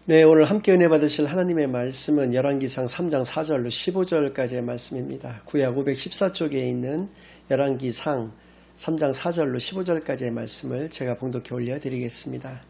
네, 오늘 함께 은혜 받으실 하나님의 말씀은 열왕기상 3장 4절로 15절까지의 말씀입니다. 구약 514쪽에 있는 열왕기상 3장 4절로 15절까지의 말씀을 제가 봉독해 올려드리겠습니다.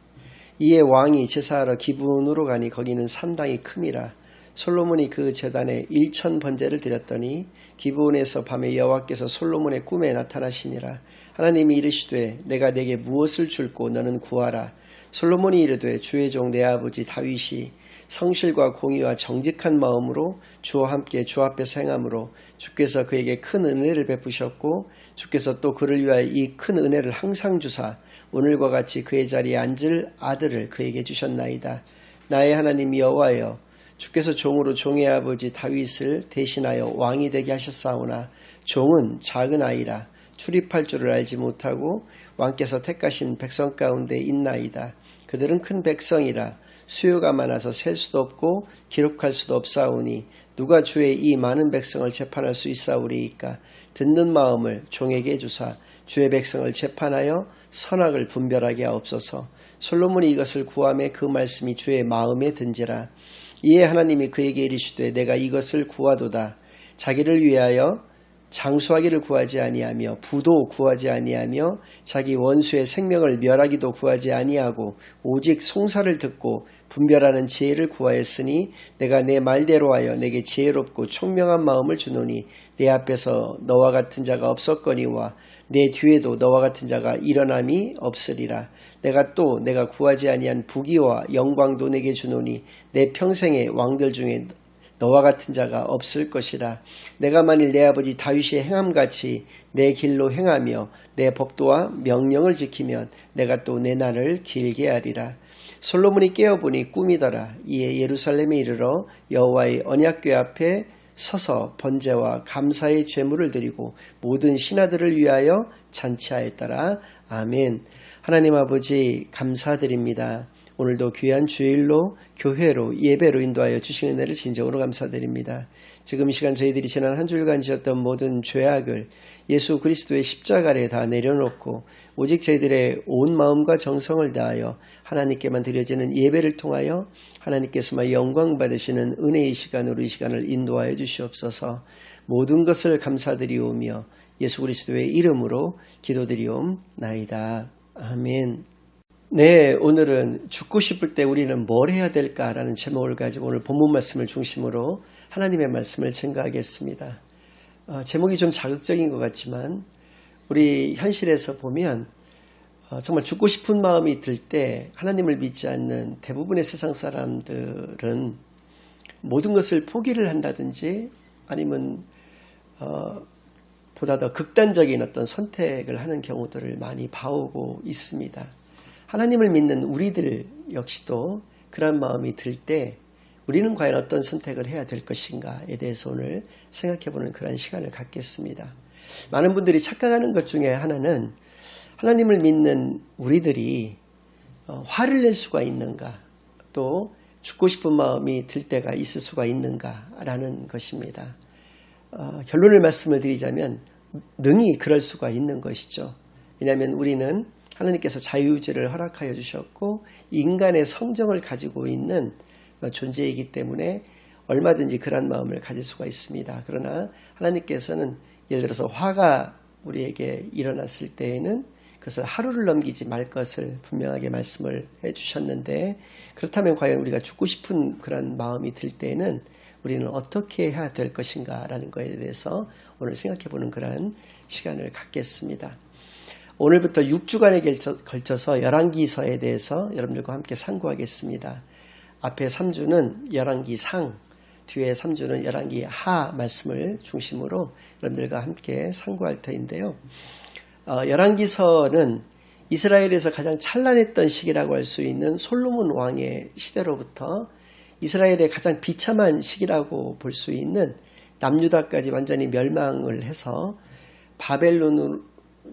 이에 왕이 제사하러 기브온으로 가니 거기는 산당이 큼이라. 솔로몬이 그 제단에 1000번제를 드렸더니 기브온에서 밤에 여호와께서 솔로몬의 꿈에 나타나시니라. 하나님이 이르시되 내가 내게 무엇을 줄고 너는 구하라. 솔로몬이 이르되 주의 종 내 아버지 다윗이 성실과 공의와 정직한 마음으로 주와 함께 주 앞에서 행함으로 주께서 그에게 큰 은혜를 베푸셨고 주께서 또 그를 위하여 이 큰 은혜를 항상 주사 오늘과 같이 그의 자리에 앉을 아들을 그에게 주셨나이다. 나의 하나님 여호와여, 주께서 종으로 종의 아버지 다윗을 대신하여 왕이 되게 하셨사오나 종은 작은 아이라 출입할 줄을 알지 못하고 왕께서 택하신 백성 가운데 있나이다. 그들은 큰 백성이라 수요가 많아서 셀 수도 없고 기록할 수도 없사오니 누가 주의 이 많은 백성을 재판할 수 있사오리이까. 듣는 마음을 종에게 주사 주의 백성을 재판하여 선악을 분별하게 하옵소서. 솔로몬이 이것을 구하매 그 말씀이 주의 마음에 든지라. 이에 하나님이 그에게 이르시되 내가 이것을 구하도다. 자기를 위하여 장수하기를 구하지 아니하며 부도 구하지 아니하며 자기 원수의 생명을 멸하기도 구하지 아니하고 오직 송사를 듣고 분별하는 지혜를 구하였으니 내가 내 말대로 하여 내게 지혜롭고 총명한 마음을 주노니 내 앞에서 너와 같은 자가 없었거니와 내 뒤에도 너와 같은 자가 일어남이 없으리라. 내가 구하지 아니한 부귀와 영광도 내게 주노니 내 평생의 왕들 중에 너와 같은 자가 없을 것이라. 내가 만일 내 아버지 다윗의 행함같이 내 길로 행하며 내 법도와 명령을 지키면 내가 또 내 날을 길게 하리라. 솔로몬이 깨어보니 꿈이더라. 이에 예루살렘에 이르러 여호와의 언약궤 앞에 서서 번제와 감사의 제물을 드리고 모든 신하들을 위하여 잔치하였더라. 아멘. 하나님 아버지 감사드립니다. 오늘도 귀한 주일로 교회로 예배로 인도하여 주신 은혜를 진정으로 감사드립니다. 지금 이 시간 저희들이 지난 한 주일간 지었던 모든 죄악을 예수 그리스도의 십자가에 다 내려놓고 오직 저희들의 온 마음과 정성을 다하여 하나님께만 드려지는 예배를 통하여 하나님께서만 영광 받으시는 은혜의 시간으로 이 시간을 인도하여 주시옵소서. 모든 것을 감사드리오며 예수 그리스도의 이름으로 기도드리옵나이다. 아멘. 네, 오늘은 죽고 싶을 때 우리는 뭘 해야 될까라는 제목을 가지고 오늘 본문 말씀을 중심으로 하나님의 말씀을 증거하겠습니다. 제목이 좀 자극적인 것 같지만 우리 현실에서 보면 정말 죽고 싶은 마음이 들 때 하나님을 믿지 않는 대부분의 세상 사람들은 모든 것을 포기를 한다든지 아니면 보다 더 극단적인 어떤 선택을 하는 경우들을 많이 봐오고 있습니다. 하나님을 믿는 우리들 역시도 그런 마음이 들 때 우리는 과연 어떤 선택을 해야 될 것인가에 대해서 오늘 생각해보는 그런 시간을 갖겠습니다. 많은 분들이 착각하는 것 중에 하나는 하나님을 믿는 우리들이 화를 낼 수가 있는가, 또 죽고 싶은 마음이 들 때가 있을 수가 있는가라는 것입니다. 결론을 말씀을 드리자면 능히 그럴 수가 있는 것이죠. 왜냐하면 우리는 하나님께서 자유의지를 허락하여 주셨고 인간의 성정을 가지고 있는 존재이기 때문에 얼마든지 그런 마음을 가질 수가 있습니다. 그러나 하나님께서는 예를 들어서 화가 우리에게 일어났을 때에는 그것을 하루를 넘기지 말 것을 분명하게 말씀을 해주셨는데, 그렇다면 과연 우리가 죽고 싶은 그런 마음이 들 때에는 우리는 어떻게 해야 될 것인가 라는 것에 대해서 오늘 생각해보는 그런 시간을 갖겠습니다. 오늘부터 6주간에 걸쳐서 열왕기서에 대해서 여러분들과 함께 상고하겠습니다. 앞에 3주는 열왕기상, 뒤에 3주는 열왕기하 말씀을 중심으로 여러분들과 함께 상고할 터인데요. 열왕기서는 이스라엘에서 가장 찬란했던 시기라고 할 수 있는 솔로몬 왕의 시대로부터 이스라엘의 가장 비참한 시기라고 볼 수 있는 남유다까지 완전히 멸망을 해서 바벨론이라고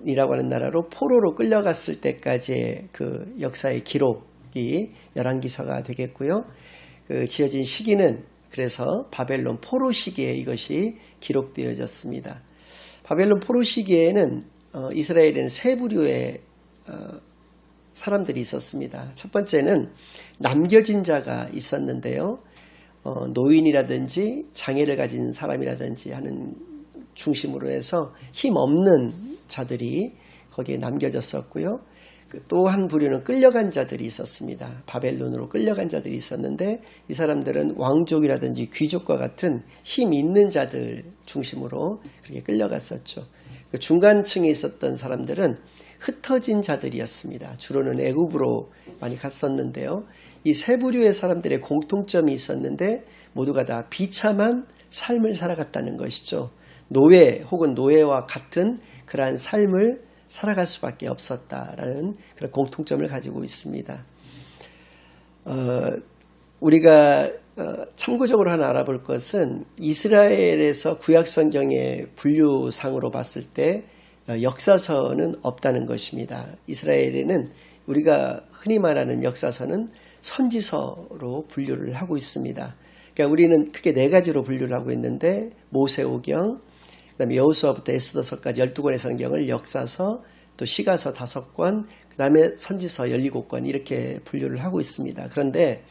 하는 나라로 포로로 끌려갔을 때까지의 그 역사의 기록이 열왕기서가 되겠고요. 그 지어진 시기는 그래서 바벨론 포로 시기에 이것이 기록되어졌습니다. 바벨론 포로 시기에는 이스라엘에는 세 부류의 사람들이 있었습니다. 첫 번째는 남겨진 자가 있었는데요. 노인이라든지 장애를 가진 사람이라든지 하는 중심으로 해서 힘없는 자들이 거기에 남겨졌었고요. 또 한 부류는 끌려간 자들이 있었습니다. 바벨론으로 끌려간 자들이 있었는데 이 사람들은 왕족이라든지 귀족과 같은 힘 있는 자들 중심으로 그렇게 끌려갔었죠. 그 중간층에 있었던 사람들은 흩어진 자들이었습니다. 주로는 애굽으로 많이 갔었는데요. 이 세 부류의 사람들의 공통점이 있었는데 모두가 다 비참한 삶을 살아갔다는 것이죠. 노예 혹은 노예와 같은 그러한 삶을 살아갈 수밖에 없었다라는 그런 공통점을 가지고 있습니다. 우리가 참고적으로 하나 알아볼 것은 이스라엘에서 구약성경의 분류상으로 봤을 때 역사서는 없다는 것입니다. 이스라엘에는 우리가 흔히 말하는 역사서는 선지서로 분류를 하고 있습니다. 그러니까 우리는 크게 네 가지로 분류를 하고 있는데 모세오경, 그다음에 여호수아부터 에스더서까지 12권의 성경을 역사서, 또 시가서 5권, 그다음에 선지서 17권 이렇게 분류를 하고 있습니다. 그런데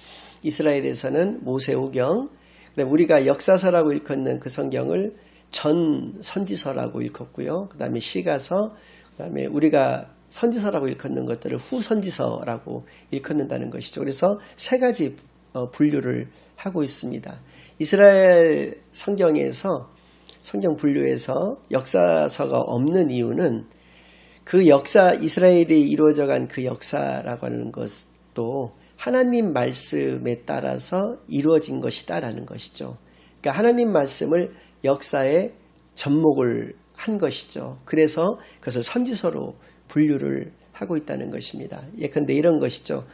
이스라엘에서는 모세오경, 그다음에 우리가 역사서라고 일컫는 그 성경을 전 선지서라고 일컫고요. 그다음에 시가서, 그다음에 우리가 선지서라고 일컫는 것들을 후선지서라고 일컫는다는 것이죠. 그래서 세 가지 분류를 하고 있습니다. 이스라엘 성경에서 성경 분류에서 역사서가 없는 이유는 그 역사, 이스라엘이 이루어져간 그 역사라고 하는 것도 하나님 말씀에 따라서 이루어진 것이다라는 것이죠. 그러니까 하나님 말씀을 역사에 접목을 한 것이죠. 그래서 그것을 선지서로 분류를 하고 있다는 것입니다. 예컨대 이런 것이죠.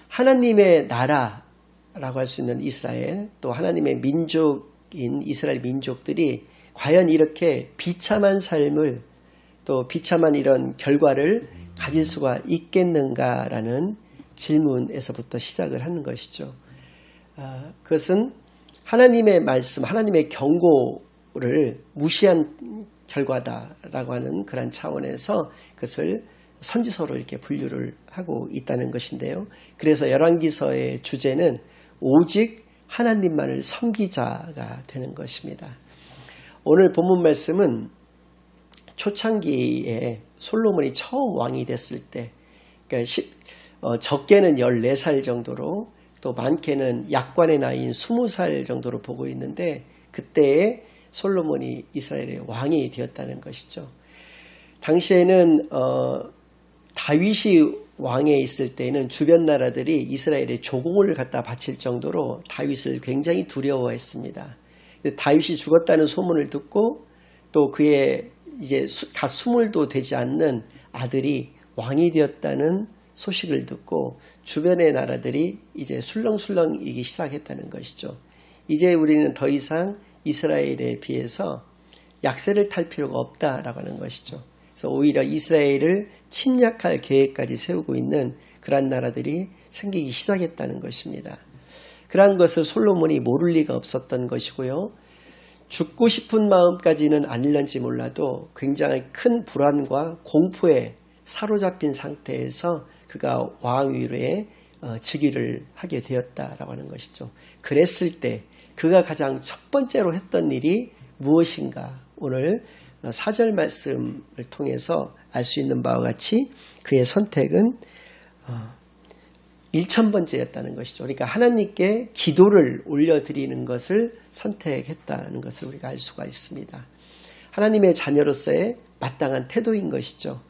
하나님의 나라라고 할 수 있는 이스라엘, 또 하나님의 민족인 이스라엘 민족들이 과연 이렇게 비참한 삶을, 또 비참한 이런 결과를 가질 수가 있겠는가라는 질문에서부터 시작을 하는 것이죠. 그것은 하나님의 말씀, 하나님의 경고를 무시한 결과다라고 하는 그런 차원에서 그것을 선지서로 이렇게 분류를 하고 있다는 것인데요. 그래서 열왕기서의 주제는 오직 하나님만을 섬기자가 되는 것입니다. 오늘 본문 말씀은 초창기에 솔로몬이 처음 왕이 됐을 때, 그러니까 적게는 14살 정도로, 또 많게는 약관의 나이인 20살 정도로 보고 있는데, 그때에 솔로몬이 이스라엘의 왕이 되었다는 것이죠. 당시에는 다윗이 왕에 있을 때에는 주변 나라들이 이스라엘의 조공을 갖다 바칠 정도로 다윗을 굉장히 두려워했습니다. 다윗이 죽었다는 소문을 듣고 또 그의 이제 다 스물도 되지 않는 아들이 왕이 되었다는 소식을 듣고 주변의 나라들이 이제 술렁술렁이기 시작했다는 것이죠. 이제 우리는 더 이상 이스라엘에 비해서 약세를 탈 필요가 없다라고 하는 것이죠. 그래서 오히려 이스라엘을 침략할 계획까지 세우고 있는 그러한 나라들이 생기기 시작했다는 것입니다. 그러한 것을 솔로몬이 모를 리가 없었던 것이고요. 죽고 싶은 마음까지는 아닐런지 몰라도 굉장히 큰 불안과 공포에 사로잡힌 상태에서 그가 왕위에 즉위를 하게 되었다라고 하는 것이죠. 그랬을 때 그가 가장 첫 번째로 했던 일이 무엇인가? 오늘 4절 말씀을 통해서 알 수 있는 바와 같이 그의 선택은 1000번째였다는 것이죠. 그러니까 하나님께 기도를 올려드리는 것을 선택했다는 것을 우리가 알 수가 있습니다. 하나님의 자녀로서의 마땅한 태도인 것이죠.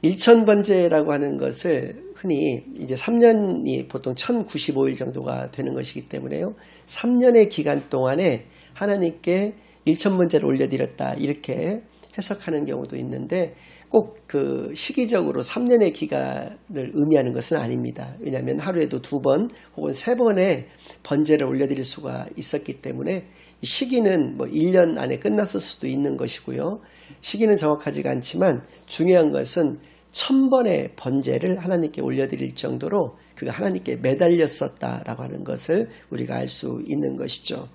1000번째라고 하는 것을 흔히 이제 3년이 보통 1095일 정도가 되는 것이기 때문에요. 3년의 기간 동안에 하나님께 1000번째를 올려드렸다 이렇게 해석하는 경우도 있는데 꼭 그 시기적으로 3년의 기간을 의미하는 것은 아닙니다. 왜냐하면 하루에도 2번 혹은 3번의 번제를 올려드릴 수가 있었기 때문에 시기는 뭐 1년 안에 끝났을 수도 있는 것이고요. 시기는 정확하지가 않지만 중요한 것은 1000번의 번제를 하나님께 올려드릴 정도로 그가 하나님께 매달렸었다라고 하는 것을 우리가 알 수 있는 것이죠.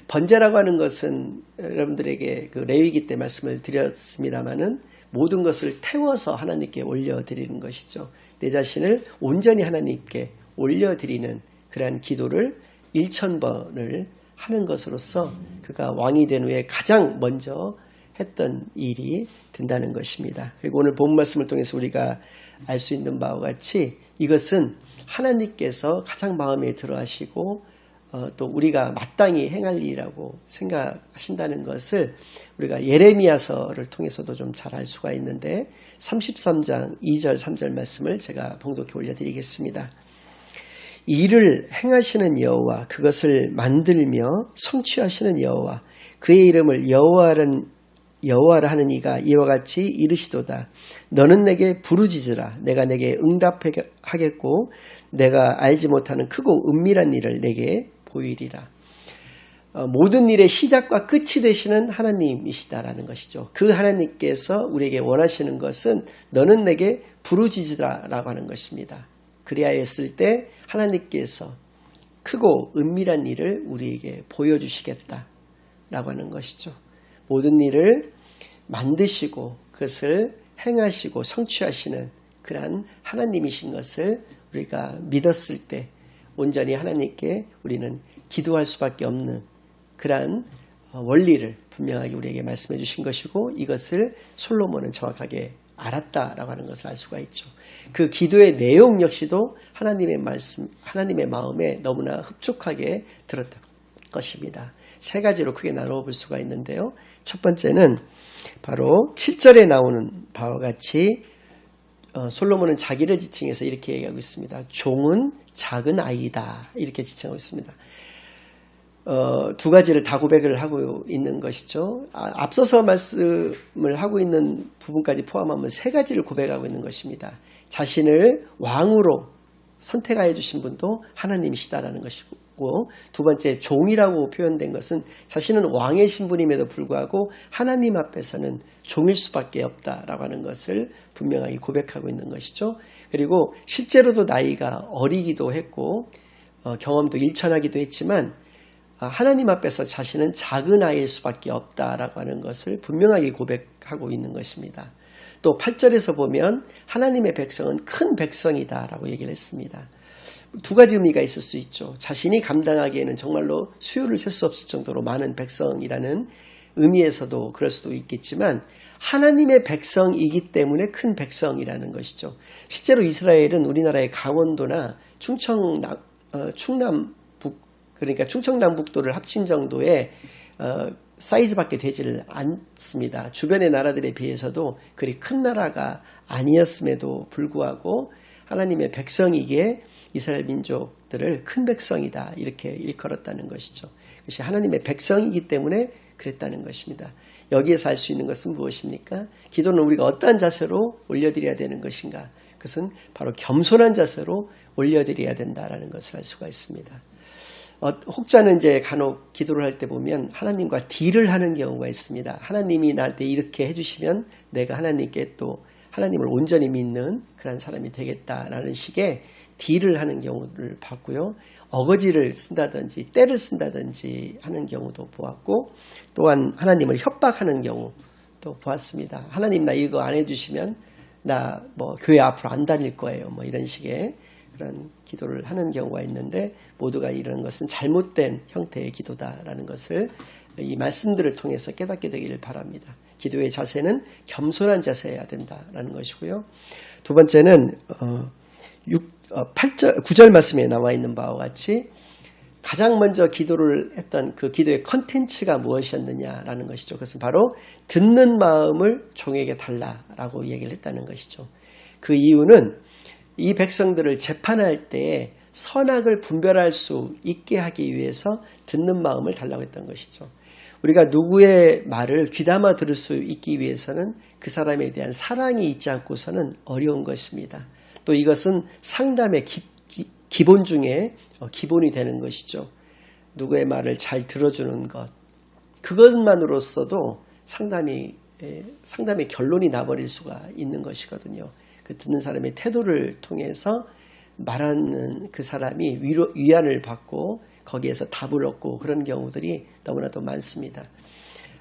번제라고 하는 것은 여러분들에게 그 레위기 때 말씀을 드렸습니다마는 모든 것을 태워서 하나님께 올려드리는 것이죠. 내 자신을 온전히 하나님께 올려드리는 그러한 기도를 1000번을 하는 것으로서 그가 왕이 된 후에 가장 먼저 했던 일이 된다는 것입니다. 그리고 오늘 본 말씀을 통해서 우리가 알 수 있는 바와 같이 이것은 하나님께서 가장 마음에 들어 하시고 또 우리가 마땅히 행할 일이라고 생각하신다는 것을 우리가 예레미야서를 통해서도 좀 잘 알 수가 있는데 33장 2절 3절 말씀을 제가 봉독해 올려드리겠습니다. 이를 행하시는 여호와, 그것을 만들며 성취하시는 여호와, 그의 이름을 여호와라 하는 이가 이와 같이 이르시도다. 너는 내게 부르짖으라. 내가 내게 응답하겠고 내가 알지 못하는 크고 은밀한 일을 내게 보이리라. 모든 일의 시작과 끝이 되시는 하나님이시다라는 것이죠. 그 하나님께서 우리에게 원하시는 것은 너는 내게 부르짖으라라고 하는 것입니다. 그리하여 했을 때 하나님께서 크고 은밀한 일을 우리에게 보여주시겠다라고 하는 것이죠. 모든 일을 만드시고 그것을 행하시고 성취하시는 그러한 하나님이신 것을 우리가 믿었을 때 온전히 하나님께 우리는 기도할 수밖에 없는 그러한 원리를 분명하게 우리에게 말씀해 주신 것이고 이것을 솔로몬은 정확하게 알았다라고 하는 것을 알 수가 있죠. 그 기도의 내용 역시도 하나님의 말씀, 하나님의 마음에 너무나 흡족하게 들었던 것입니다. 세 가지로 크게 나누어 볼 수가 있는데요. 첫 번째는 바로 7절에 나오는 바와 같이 솔로몬은 자기를 지칭해서 이렇게 얘기하고 있습니다. 종은 작은 아이다 이렇게 지칭하고 있습니다. 두 가지를 다 고백을 하고 있는 것이죠. 앞서서 말씀을 하고 있는 부분까지 포함하면 세 가지를 고백하고 있는 것입니다. 자신을 왕으로 선택하여 주신 분도 하나님이시다라는 것이고 두 번째 종이라고 표현된 것은 자신은 왕의 신분임에도 불구하고 하나님 앞에서는 종일 수밖에 없다라고 하는 것을 분명하게 고백하고 있는 것이죠. 그리고 실제로도 나이가 어리기도 했고 경험도 일천하기도 했지만 하나님 앞에서 자신은 작은 아이일 수밖에 없다라고 하는 것을 분명하게 고백하고 있는 것입니다. 또 8절에서 보면 하나님의 백성은 큰 백성이다라고 얘기를 했습니다. 두 가지 의미가 있을 수 있죠. 자신이 감당하기에는 정말로 수요를 셀 수 없을 정도로 많은 백성이라는 의미에서도 그럴 수도 있겠지만 하나님의 백성이기 때문에 큰 백성이라는 것이죠. 실제로 이스라엘은 우리나라의 강원도나 충남북 그러니까 충청남북도를 합친 정도의 사이즈밖에 되지를 않습니다. 주변의 나라들에 비해서도 그리 큰 나라가 아니었음에도 불구하고 하나님의 백성이기에 이스라엘 민족들을 큰 백성이다 이렇게 일컬었다는 것이죠. 그것이 하나님의 백성이기 때문에 그랬다는 것입니다. 여기에서 알 수 있는 것은 무엇입니까? 기도는 우리가 어떠한 자세로 올려드려야 되는 것인가? 그것은 바로 겸손한 자세로 올려드려야 된다라는 것을 알 수가 있습니다. 혹자는 이제 간혹 기도를 할 때 보면 하나님과 딜을 하는 경우가 있습니다. 하나님이 나한테 이렇게 해주시면 내가 하나님께 또 하나님을 온전히 믿는 그런 사람이 되겠다라는 식의 딜을 하는 경우를 봤고요. 어거지를 쓴다든지 때를 쓴다든지 하는 경우도 보았고 또한 하나님을 협박하는 경우도 보았습니다. 하나님 나 이거 안 해주시면 나 뭐 교회 앞으로 안 다닐 거예요. 뭐 이런 식의 그런 기도를 하는 경우가 있는데 모두가 이런 것은 잘못된 형태의 기도다라는 것을 이 말씀들을 통해서 깨닫게 되기를 바랍니다. 기도의 자세는 겸손한 자세여야 된다라는 것이고요. 두 번째는 9절 말씀에 나와 있는 바와 같이 가장 먼저 기도를 했던 그 기도의 컨텐츠가 무엇이었느냐라는 것이죠. 그것은 바로 듣는 마음을 종에게 달라라고 얘기를 했다는 것이죠. 그 이유는 이 백성들을 재판할 때 선악을 분별할 수 있게 하기 위해서 듣는 마음을 달라고 했던 것이죠. 우리가 누구의 말을 귀담아 들을 수 있기 위해서는 그 사람에 대한 사랑이 있지 않고서는 어려운 것입니다. 또 이것은 상담의 기본 중에 기본이 되는 것이죠. 누구의 말을 잘 들어주는 것. 그것만으로서도 상담의 결론이 나버릴 수가 있는 것이거든요. 그 듣는 사람의 태도를 통해서 말하는 그 사람이 위안을 받고 거기에서 답을 얻고 그런 경우들이 너무나도 많습니다.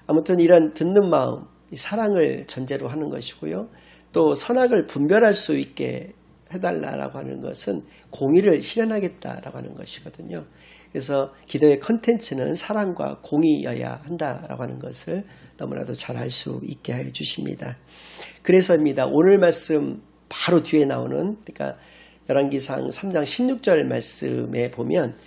아무튼 이런 듣는 마음, 이 사랑을 전제로 하는 것이고요. 또 선악을 분별할 수 있게 해달라고 하는 것은 공의를 실현하겠다라고 하는 것이거든요. 그래서 기도의 컨텐츠는 사랑과 공의여야 한다라고 하는 것을 너무나도 잘 알 수 있게 해 주십니다. 그래서입니다. 오늘 말씀 바로 뒤에 나오는, 그러니까 열왕기상 3장 16절 말씀에 보면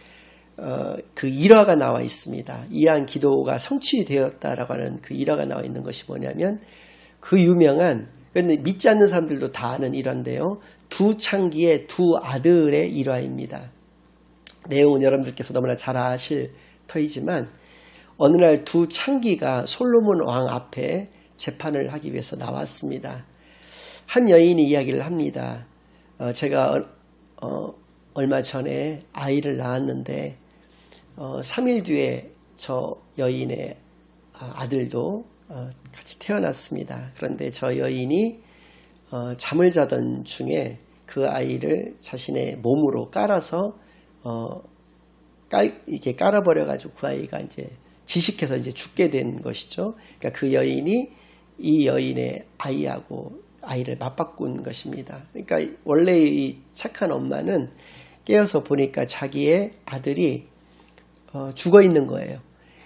그 일화가 나와 있습니다. 이러한 기도가 성취되었다라고 하는 그 일화가 나와 있는 것이 뭐냐면, 그 유명한, 근데 믿지 않는 사람들도 다 아는 일화인데요. 두 창기의 두 아들의 일화입니다. 내용은 여러분들께서 너무나 잘 아실 터이지만, 어느 날 두 창기가 솔로몬 왕 앞에 재판을 하기 위해서 나왔습니다. 한 여인이 이야기를 합니다. 제가 얼마 전에 아이를 낳았는데 3일 뒤에 저 여인의 아들도 같이 태어났습니다. 그런데 저 여인이 잠을 자던 중에 그 아이를 자신의 몸으로 깔아서 이렇게 깔아버려가지고 그 아이가 이제 지식해서 이제 죽게 된 것이죠. 그러니까 그 여인이 이 여인의 아이를 맞바꾼 것입니다. 그러니까 원래 이 착한 엄마는 깨어서 보니까 자기의 아들이 죽어 있는 거예요.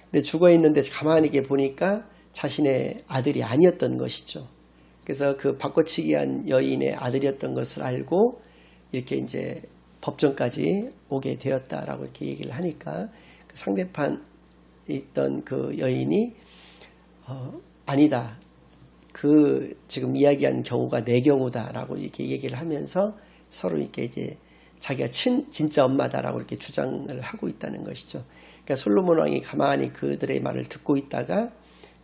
근데 죽어 있는데 가만히 이렇게 보니까 자신의 아들이 아니었던 것이죠. 그래서 그 바꿔치기 한 여인의 아들이었던 것을 알고 이렇게 이제 법정까지 오게 되었다라고 이렇게 얘기를 하니까 그 상대판에 있던 그 여인이 아니다. 그 지금 이야기한 경우가 내 경우다라고 이렇게 얘기를 하면서 서로 이렇게 이제 자기가 진짜 엄마다라고 이렇게 주장을 하고 있다는 것이죠. 그러니까 솔로몬 왕이 가만히 그들의 말을 듣고 있다가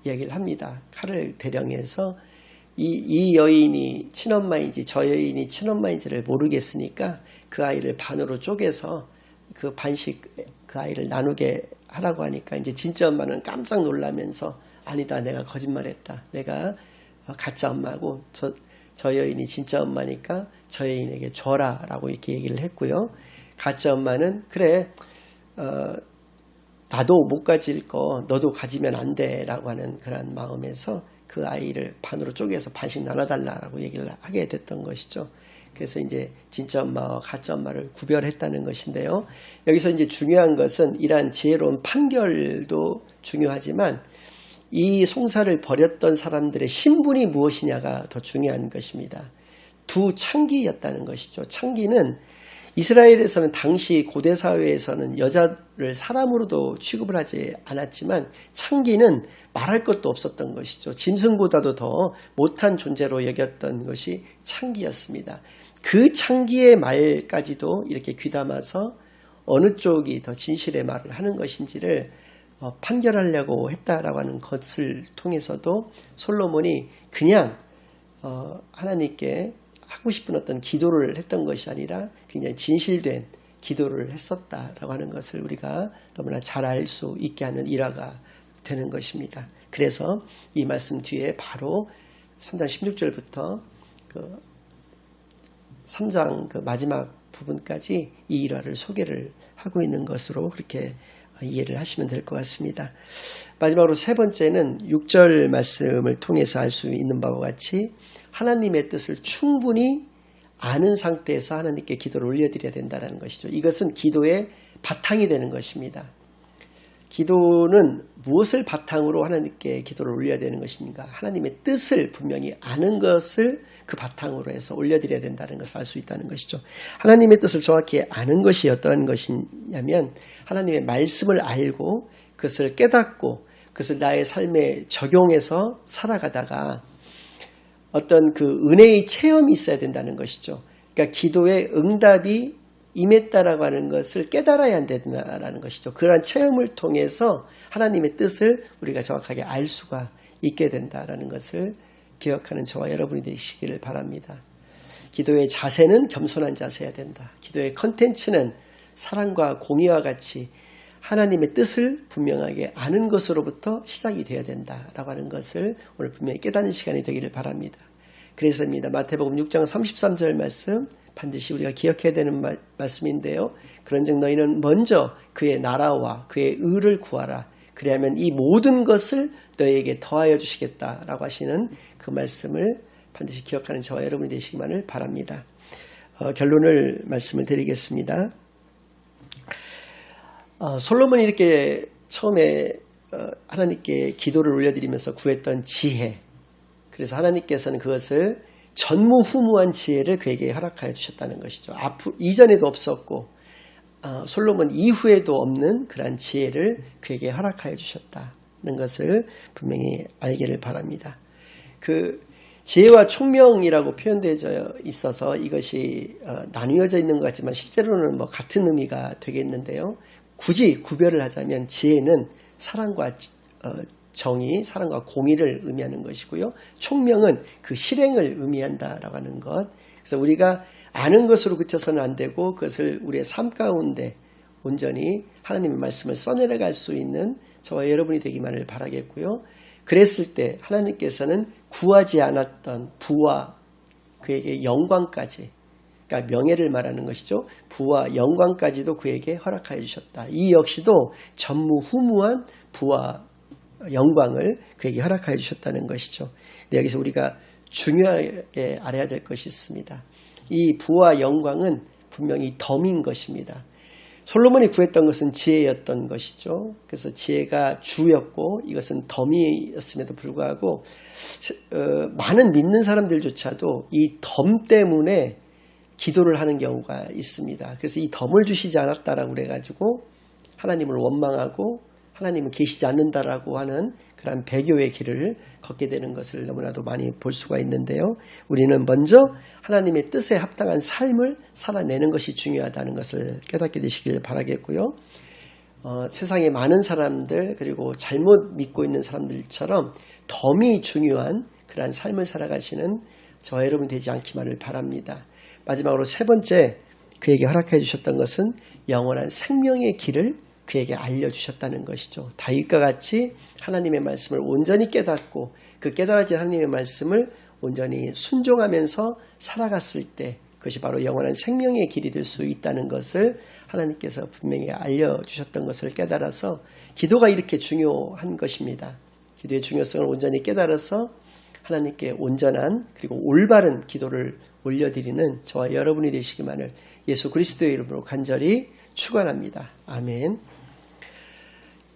이야기를 합니다. 칼을 대령해서 이 여인이 친엄마인지 저 여인이 친엄마인지를 모르겠으니까 그 아이를 반으로 쪼개서 그 반씩 그 아이를 나누게 하라고 하니까 이제 진짜 엄마는 깜짝 놀라면서 아니다, 내가 거짓말했다. 내가 가짜 엄마고 저 여인이 진짜 엄마니까 저 여인에게 줘라 라고 이렇게 얘기를 했고요. 가짜 엄마는 그래 나도 못 가질 거 너도 가지면 안 돼 라고 하는 그런 마음에서 그 아이를 반으로 쪼개서 반씩 나눠달라고 얘기를 하게 됐던 것이죠. 그래서 이제 진짜 엄마와 가짜 엄마를 구별했다는 것인데요. 여기서 이제 중요한 것은 이러한 지혜로운 판결도 중요하지만 이 송사를 벌였던 사람들의 신분이 무엇이냐가 더 중요한 것입니다. 두 창기였다는 것이죠. 창기는 이스라엘에서는 당시 고대 사회에서는 여자를 사람으로도 취급을 하지 않았지만 창기는 말할 것도 없었던 것이죠. 짐승보다도 더 못한 존재로 여겼던 것이 창기였습니다. 그 창기의 말까지도 이렇게 귀담아서 어느 쪽이 더 진실의 말을 하는 것인지를 판결하려고 했다라고 하는 것을 통해서도 솔로몬이 그냥 하나님께 하고 싶은 어떤 기도를 했던 것이 아니라 굉장히 진실된 기도를 했었다라고 하는 것을 우리가 너무나 잘 알 수 있게 하는 일화가 되는 것입니다. 그래서 이 말씀 뒤에 바로 3장 16절부터 그 3장 그 마지막 부분까지 이 일화를 소개를 하고 있는 것으로 그렇게 이해를 하시면 될 것 같습니다. 마지막으로 세 번째는 6절 말씀을 통해서 알 수 있는 바와 같이 하나님의 뜻을 충분히 아는 상태에서 하나님께 기도를 올려드려야 된다는 것이죠. 이것은 기도의 바탕이 되는 것입니다. 기도는 무엇을 바탕으로 하나님께 기도를 올려야 되는 것인가? 하나님의 뜻을 분명히 아는 것을 그 바탕으로 해서 올려드려야 된다는 것을 알 수 있다는 것이죠. 하나님의 뜻을 정확히 아는 것이 어떤 것이냐면 하나님의 말씀을 알고 그것을 깨닫고 그것을 나의 삶에 적용해서 살아가다가 어떤 그 은혜의 체험이 있어야 된다는 것이죠. 그러니까 기도의 응답이 임했다라고 하는 것을 깨달아야 한다는 것이죠. 그러한 체험을 통해서 하나님의 뜻을 우리가 정확하게 알 수가 있게 된다라는 것을 기억하는 저와 여러분이 되시기를 바랍니다. 기도의 자세는 겸손한 자세여야 된다. 기도의 컨텐츠는 사랑과 공의와 같이 하나님의 뜻을 분명하게 아는 것으로부터 시작이 되어야 된다라고 하는 것을 오늘 분명히 깨닫는 시간이 되기를 바랍니다. 그래서입니다. 마태복음 6장 33절 말씀 반드시 우리가 기억해야 되는 말씀인데요. 그런즉 너희는 먼저 그의 나라와 그의 의를 구하라. 그리하면 이 모든 것을 너에게 더하여 주시겠다라고 하시는 그 말씀을 반드시 기억하는 저와 여러분이 되시기만을 바랍니다. 결론을 말씀을 드리겠습니다. 솔로몬이 이렇게 처음에 하나님께 기도를 올려드리면서 구했던 지혜, 그래서 하나님께서는 그것을 전무후무한 지혜를 그에게 허락하여 주셨다는 것이죠. 이전에도 없었고 솔로몬 이후에도 없는 그러한 지혜를 그에게 허락하여 주셨다는 것을 분명히 알기를 바랍니다. 그 지혜와 총명이라고 표현되어 있어서 이것이 나뉘어져 있는 것 같지만 실제로는 뭐 같은 의미가 되겠는데요. 굳이 구별을 하자면 지혜는 사랑과 정의, 사랑과 공의를 의미하는 것이고요. 총명은 그 실행을 의미한다라고 하는 것. 그래서 우리가 아는 것으로 그쳐서는 안 되고 그것을 우리의 삶 가운데 온전히 하나님의 말씀을 써내려갈 수 있는 저와 여러분이 되기만을 바라겠고요. 그랬을 때 하나님께서는 구하지 않았던 부와 그에게 영광까지, 그러니까 명예를 말하는 것이죠. 부와 영광까지도 그에게 허락하여 주셨다. 이 역시도 전무후무한 부와 영광을 그에게 허락하여 주셨다는 것이죠. 근데 여기서 우리가 중요하게 알아야 될 것이 있습니다. 이 부와 영광은 분명히 덤인 것입니다. 솔로몬이 구했던 것은 지혜였던 것이죠. 그래서 지혜가 주였고 이것은 덤이었음에도 불구하고 많은 믿는 사람들조차도 이 덤 때문에 기도를 하는 경우가 있습니다. 그래서 이 덤을 주시지 않았다라고 그래가지고 하나님을 원망하고 하나님은 계시지 않는다라고 하는 그런 배교의 길을 걷게 되는 것을 너무나도 많이 볼 수가 있는데요. 우리는 먼저 하나님의 뜻에 합당한 삶을 살아내는 것이 중요하다는 것을 깨닫게 되시길 바라겠고요. 세상에 많은 사람들 그리고 잘못 믿고 있는 사람들처럼 덤이 중요한 그러한 삶을 살아가시는 저와 여러분 되지 않기만을 바랍니다. 마지막으로 세 번째 그에게 허락해 주셨던 것은 영원한 생명의 길을 그에게 알려주셨다는 것이죠. 다윗과 같이 하나님의 말씀을 온전히 깨닫고 그 깨달아진 하나님의 말씀을 온전히 순종하면서 살아갔을 때 그것이 바로 영원한 생명의 길이 될 수 있다는 것을 하나님께서 분명히 알려주셨던 것을 깨달아서 기도가 이렇게 중요한 것입니다. 기도의 중요성을 온전히 깨달아서 하나님께 온전한 그리고 올바른 기도를 올려드리는 저와 여러분이 되시기만을 예수 그리스도의 이름으로 간절히 축원합니다. 아멘.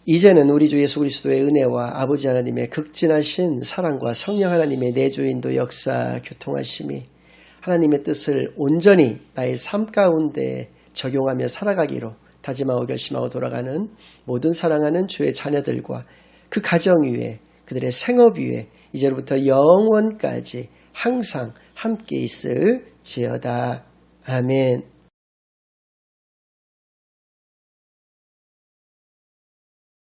이제는 우리 주 예수 그리스도의 은혜와 아버지 하나님의 극진하신 사랑과 성령 하나님의 내주인도 역사 교통하심이 하나님의 뜻을 온전히 나의 삶 가운데 적용하며 살아가기로 다짐하고 결심하고 돌아가는 모든 사랑하는 주의 자녀들과 그 가정 위에 그들의 생업 위에 이제로부터 영원까지 항상 함께 있을지어다. 아멘.